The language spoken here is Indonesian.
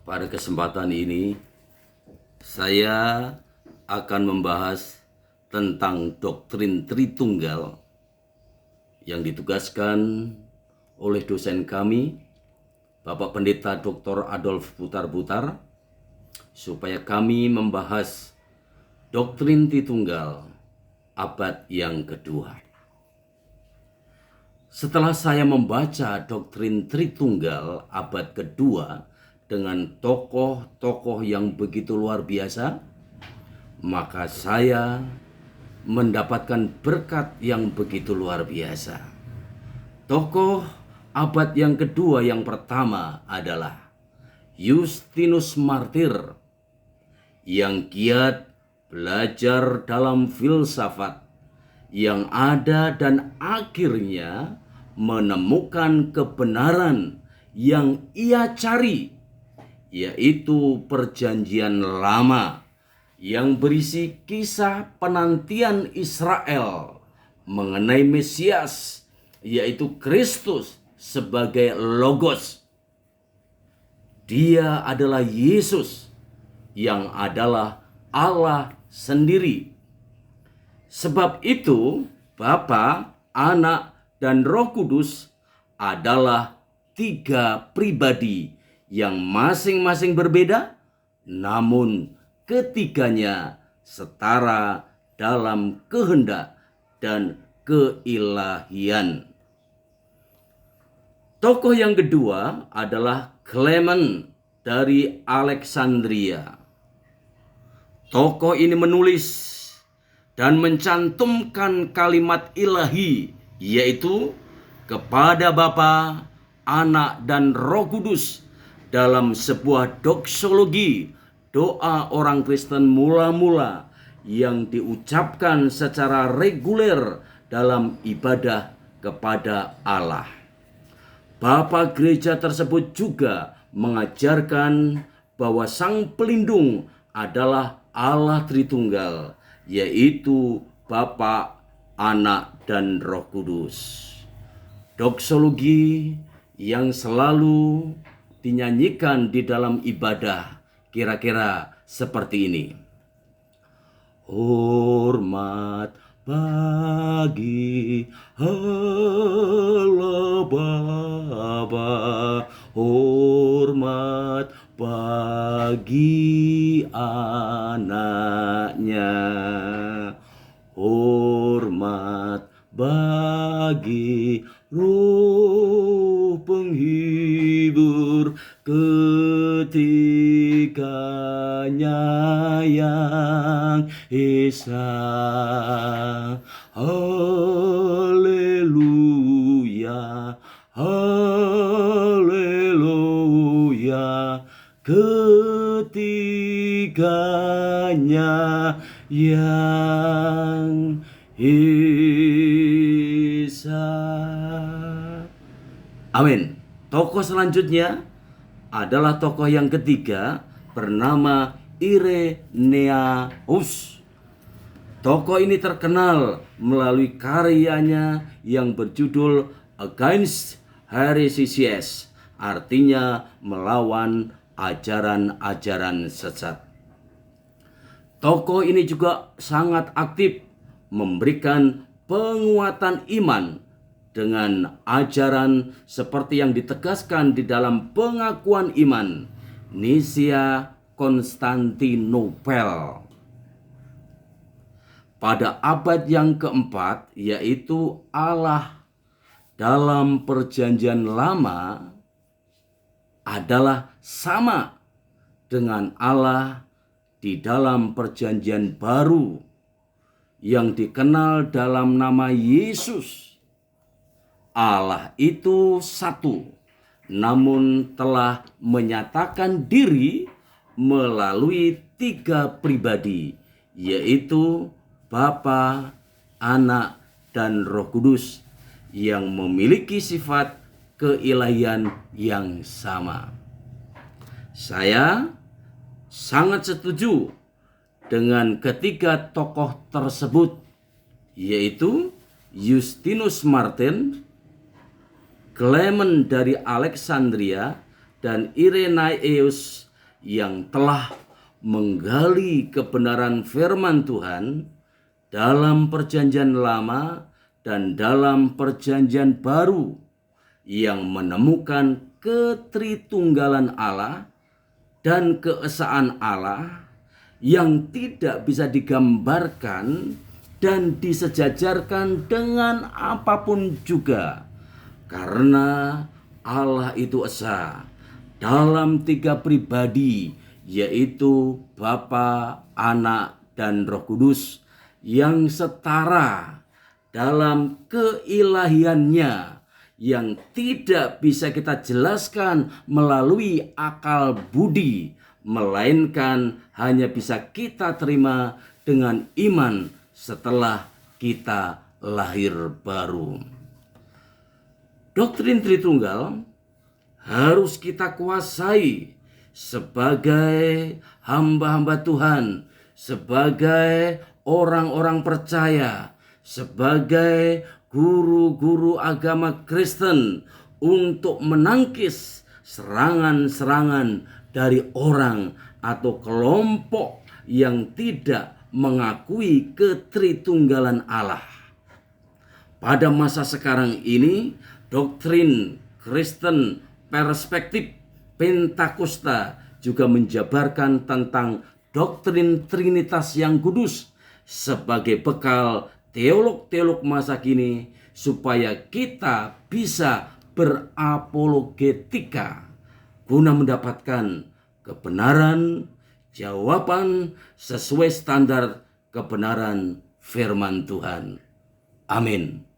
Pada kesempatan ini saya akan membahas tentang doktrin Tritunggal yang ditugaskan oleh dosen kami, Bapak Pendeta Dr. Adolf Butar-Butar, supaya kami membahas doktrin Tritunggal abad yang kedua. Setelah saya membaca doktrin Tritunggal abad kedua dengan tokoh-tokoh yang begitu luar biasa, maka saya mendapatkan berkat yang begitu luar biasa. Tokoh abad yang kedua yang pertama adalah Justinus Martir, yang giat belajar dalam filsafat yang ada dan akhirnya menemukan kebenaran yang ia cari, yaitu Perjanjian Lama yang berisi kisah penantian Israel mengenai Mesias, yaitu Kristus sebagai Logos. Dia adalah Yesus yang adalah Allah sendiri. Sebab itu, Bapa, Anak, dan Roh Kudus adalah tiga pribadi yang masing-masing berbeda, namun ketiganya setara dalam kehendak dan keilahian. Tokoh yang kedua adalah Clement dari Alexandria. Tokoh ini menulis dan mencantumkan kalimat ilahi, yaitu kepada Bapa, Anak, dan Roh Kudus dalam sebuah doksologi, doa orang Kristen mula-mula yang diucapkan secara reguler dalam ibadah kepada Allah. Bapa Gereja tersebut juga mengajarkan bahwa Sang Pelindung adalah Allah Tritunggal, yaitu Bapa, Anak, dan Roh Kudus. Doksologi yang selalu dinyanyikan di dalam ibadah kira-kira seperti ini. Hormat bagi Allah Bapa, hormat bagi anaknya, hormat bagi Roh Penghibur ketiganya yang esa. Haleluya, haleluya, ketiganya yang esa. Amin. Tokoh selanjutnya adalah tokoh yang ketiga, bernama Irenaeus. Tokoh ini terkenal melalui karyanya yang berjudul Against Heresies, artinya melawan ajaran-ajaran sesat. Tokoh ini juga sangat aktif memberikan penguatan iman dengan ajaran seperti yang ditegaskan di dalam pengakuan iman Nisia Konstantinopel. Pada abad yang keempat, yaitu Allah dalam Perjanjian Lama adalah sama dengan Allah di dalam Perjanjian Baru yang dikenal dalam nama Yesus. Allah itu satu, namun telah menyatakan diri melalui tiga pribadi, yaitu Bapa, Anak, dan Roh Kudus yang memiliki sifat keilahian yang sama. Saya sangat setuju dengan ketiga tokoh tersebut, yaitu Justinus Martir, Clement dari Alexandria, dan Irenaeus yang telah menggali kebenaran firman Tuhan dalam Perjanjian Lama dan dalam Perjanjian Baru, yang menemukan ketritunggalan Allah dan keesaan Allah yang tidak bisa digambarkan dan disejajarkan dengan apapun juga, karena Allah itu esa dalam 3 pribadi, yaitu Bapa, Anak, dan Roh Kudus, yang setara dalam keilahiannya yang tidak bisa kita jelaskan melalui akal budi, melainkan hanya bisa kita terima dengan iman setelah kita lahir baru. Doktrin Tritunggal harus kita kuasai sebagai hamba-hamba Tuhan, sebagai orang-orang percaya, sebagai guru-guru agama Kristen, untuk menangkis serangan-serangan dari orang atau kelompok yang tidak mengakui ketritunggalan Allah. Pada masa sekarang ini, doktrin Kristen perspektif Pentakosta juga menjabarkan tentang doktrin Trinitas yang kudus sebagai bekal teolog-teolog masa kini, supaya kita bisa berapologetika guna mendapatkan kebenaran, jawaban sesuai standar kebenaran firman Tuhan. Amin.